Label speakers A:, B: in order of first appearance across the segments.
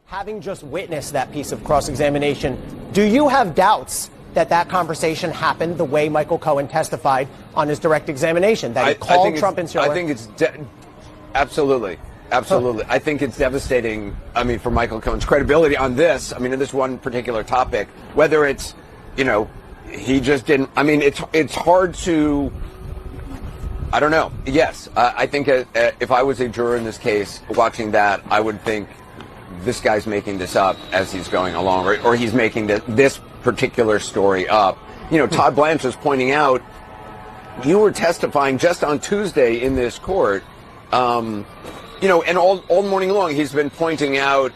A: Having just witnessed that piece of cross-examination, do you have doubts that that conversation happened the way Michael Cohen testified on his direct examination, that he called Trump insular?
B: I think it's absolutely. I think it's devastating, for Michael Cohen's credibility on this, in this one particular topic, whether it's, he just didn't, it's hard to, I don't know. Yes, I think if I was a juror in this case watching that, I would think this guy's making this up as he's going along, or he's making this particular story up. Todd Blanche was pointing out, you were testifying just on Tuesday in this court, and all morning long he's been pointing out,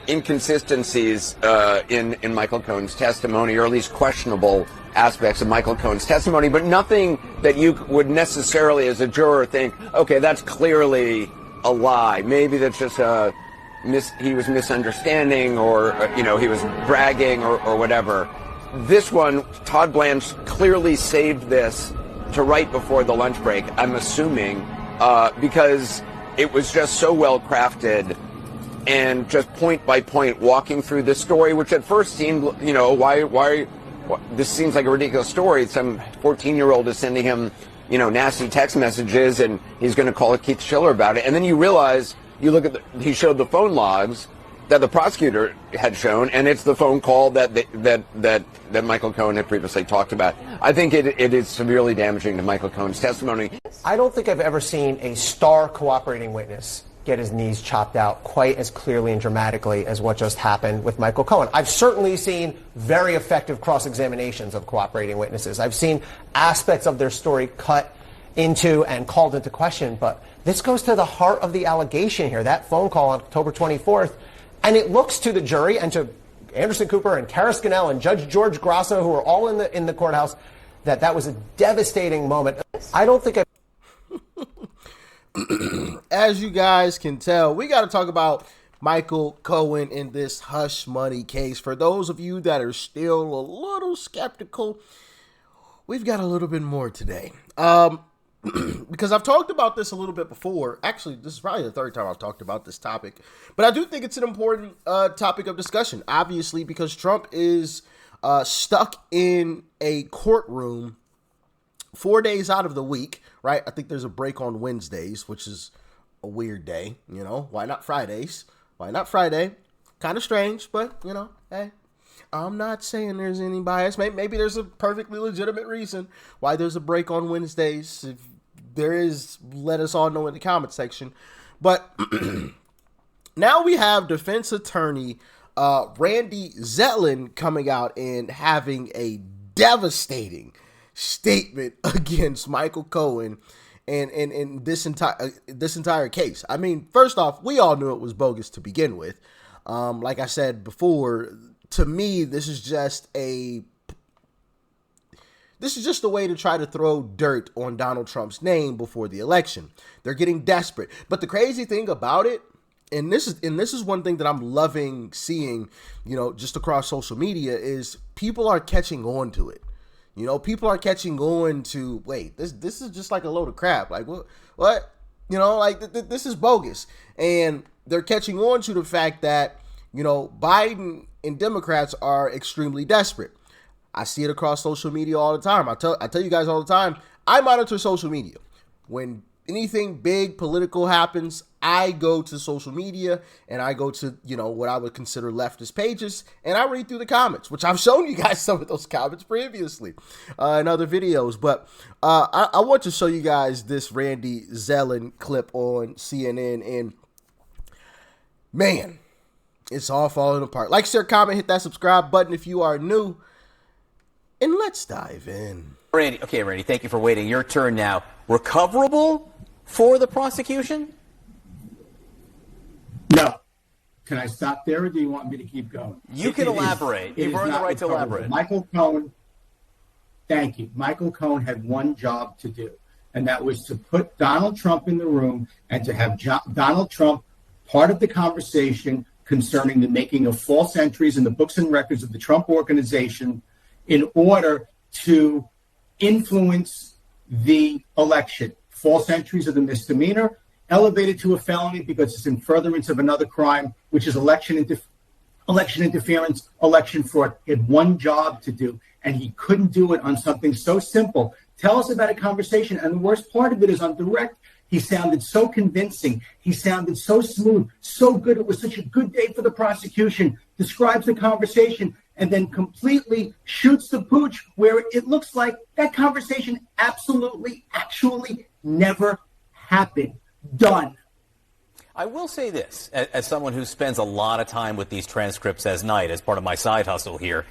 B: inconsistencies in Michael Cohen's testimony, or at least questionable aspects of Michael Cohen's testimony, but nothing that you would necessarily as a juror think, okay, that's clearly a lie. Maybe that's just he was misunderstanding, or he was bragging, or whatever. This one, Todd Blanche clearly saved this to right before the lunch break, I'm assuming, because it was just so well crafted and just point by point walking through this story, which at first seemed, why this seems like a ridiculous story. Some 14-year-old is sending him, nasty text messages, and he's going to call Keith Schiller about it. And then you realize, you look at he showed the phone logs that the prosecutor had shown, and it's the phone call that Michael Cohen had previously talked about. I think it is severely damaging to Michael Cohen's testimony.
A: I don't think I've ever seen a star cooperating witness get his knees chopped out quite as clearly and dramatically as what just happened with Michael Cohen. I've certainly seen very effective cross-examinations of cooperating witnesses. I've seen aspects of their story cut into and called into question, but this goes to the heart of the allegation here, that phone call on October 24th, and it looks to the jury and to Anderson Cooper and Kara Scannell and Judge George Grasso, who are all in the courthouse, that was a devastating moment. I don't think
C: As you guys can tell, we got to talk about Michael Cohen in this hush money case. For those of you that are still a little skeptical, we've got a little bit more today. Because I've talked about this a little bit before. Actually, this is probably the third time I've talked about this topic. But I do think it's an important topic of discussion, obviously, because Trump is stuck in a courtroom 4 days out of the week, right? I think there's a break on Wednesdays, which is a weird day, Why not Fridays? Why not Friday? Kind of strange, but, hey, I'm not saying there's any bias. Maybe there's a perfectly legitimate reason why there's a break on Wednesdays. If there is, let us all know in the comment section. But now we have defense attorney Randy Zetlin coming out and having a devastating statement against Michael Cohen and this entire case. First off, we all knew it was bogus to begin with. Like I said before, to me, this is just a way to try to throw dirt on Donald Trump's name before the election. They're getting desperate. But the crazy thing about it, and this is one thing that I'm loving seeing, just across social media, is people are catching on to it. People are catching on to, wait, this is just like a load of crap. Like, what? This is bogus. And they're catching on to the fact that, Biden and Democrats are extremely desperate. I see it across social media all the time. I tell you guys all the time, I monitor social media. When anything big political happens, I go to social media and I go to, what I would consider leftist pages, and I read through the comments, which I've shown you guys some of those comments previously in other videos. But I want to show you guys this Randy Zetlin clip on CNN, and man, it's all falling apart. Like, share, comment, hit that subscribe button if you are new, and let's dive in.
D: Randy, thank you for waiting. Your turn now. Recoverable for the prosecution?
E: No. Can I stop there, or do you want me to keep going?
D: You can elaborate. You've earned the right to elaborate.
E: Michael Cohen, thank you. Michael Cohen had one job to do, and that was to put Donald Trump in the room and to have Donald Trump part of the conversation concerning the making of false entries in the books and records of the Trump Organization in order to influence the election. False entries are the misdemeanor. elevated to a felony because it's in furtherance of another crime, which is election interference, election fraud. He had one job to do, and he couldn't do it on something so simple. Tell us about a conversation. And the worst part of it is on direct, he sounded so convincing. He sounded so smooth, so good. It was such a good day for the prosecution. Describes the conversation and then completely shoots the pooch where it looks like that conversation absolutely, actually never happened. Done.
D: I will say this, as someone who spends a lot of time with these transcripts as part of my side hustle here,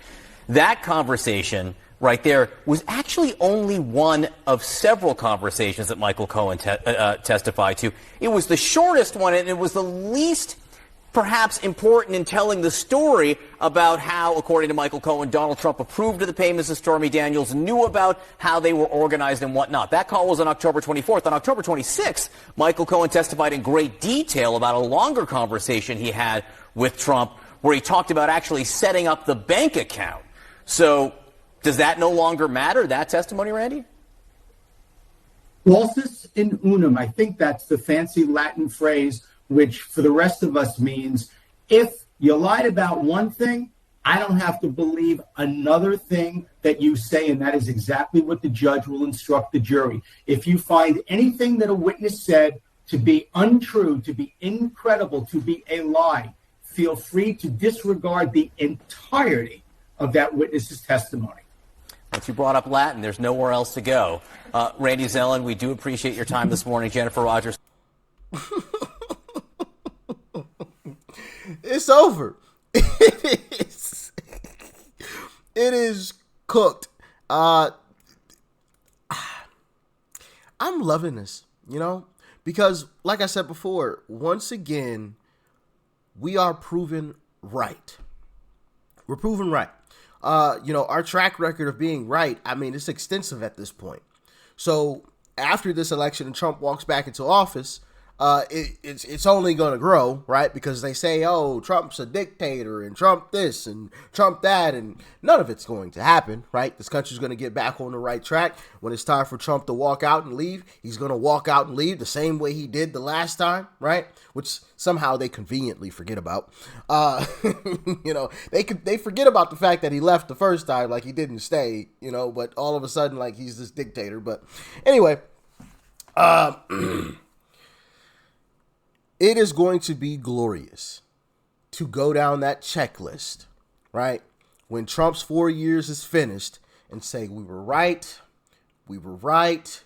D: that conversation right there was actually only one of several conversations that Michael Cohen testified to. It was the shortest one, and it was the least perhaps important in telling the story about how, according to Michael Cohen, Donald Trump approved of the payments of Stormy Daniels, knew about how they were organized and whatnot. That call was on October 24th. On October 26th, Michael Cohen testified in great detail about a longer conversation he had with Trump where he talked about actually setting up the bank account. So does that no longer matter, that testimony, Randy?
E: Falsus in unum. I think that's the fancy Latin phrase, which for the rest of us means if you lied about one thing, I don't have to believe another thing that you say. And that is exactly what the judge will instruct the jury. If you find anything that a witness said to be untrue, to be incredible, to be a lie, feel free to disregard the entirety of that witness's testimony.
D: Once you brought up Latin, there's nowhere else to go. Randy Zelen, we do appreciate your time this morning. Jennifer Rogers.
C: It's over. It is cooked. I'm loving this, because like I said before, once again, we are proven right. We're proven right. Our track record of being right, it's extensive at this point. So after this election and Trump walks back into office, it's only going to grow, right? Because they say, oh, Trump's a dictator and Trump this and Trump that, and none of it's going to happen, right? This country's going to get back on the right track. When it's time for Trump to walk out and leave, he's going to walk out and leave the same way he did the last time, right? Which somehow they conveniently forget about. They forget about the fact that he left the first time, like he didn't stay, but all of a sudden, like he's this dictator. But anyway, it is going to be glorious to go down that checklist, right? When Trump's 4 years is finished and say, we were right, we were right,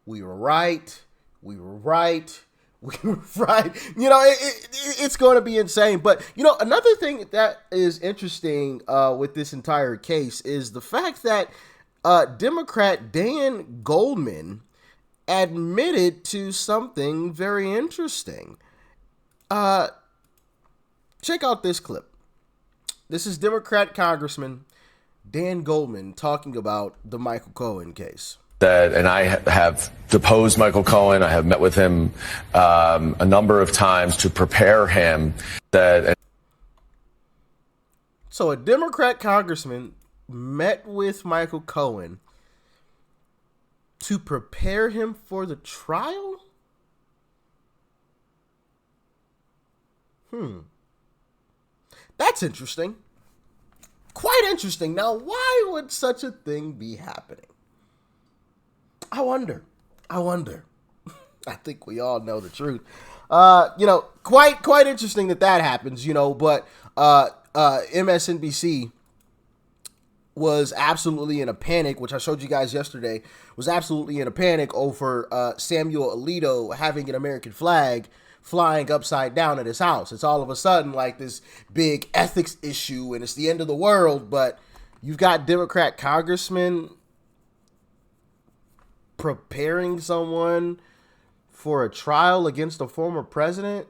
C: we were right, we were right, we were right. It's going to be insane. But, another thing that is interesting with this entire case is the fact that Democrat Dan Goldman admitted to something very interesting. Check out this clip. This is Democrat Congressman Dan Goldman talking about the Michael Cohen case.
F: And I have deposed Michael Cohen. I have met with him a number of times to prepare him.
C: So a Democrat congressman met with Michael Cohen to prepare him for the trial? That's interesting. Quite interesting. Now, why would such a thing be happening? I wonder. I think we all know the truth. Quite interesting that happens, but MSNBC was absolutely in a panic, which I showed you guys yesterday, was absolutely in a panic over Samuel Alito having an American flag flying upside down at his house. It's all of a sudden like this big ethics issue and it's the end of the world, but you've got Democrat congressmen preparing someone for a trial against a former president.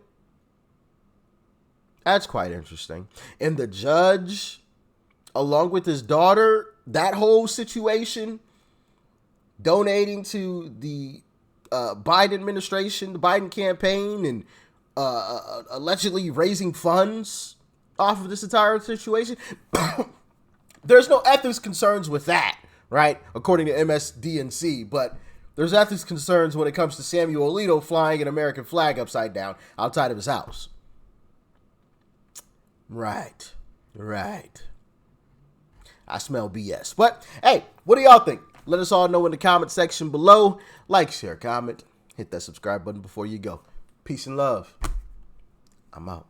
C: That's quite interesting. And the judge, along with his daughter, that whole situation, donating to the Biden administration, the Biden campaign, and allegedly raising funds off of this entire situation. There's no ethics concerns with that, right? According to MSDNC. But There's ethics concerns when it comes to Samuel Alito flying an American flag upside down outside of his house. Right. I smell BS. But, hey, what do y'all think? Let us all know in the comment section below. Like, share, comment. Hit that subscribe button before you go. Peace and love. I'm out.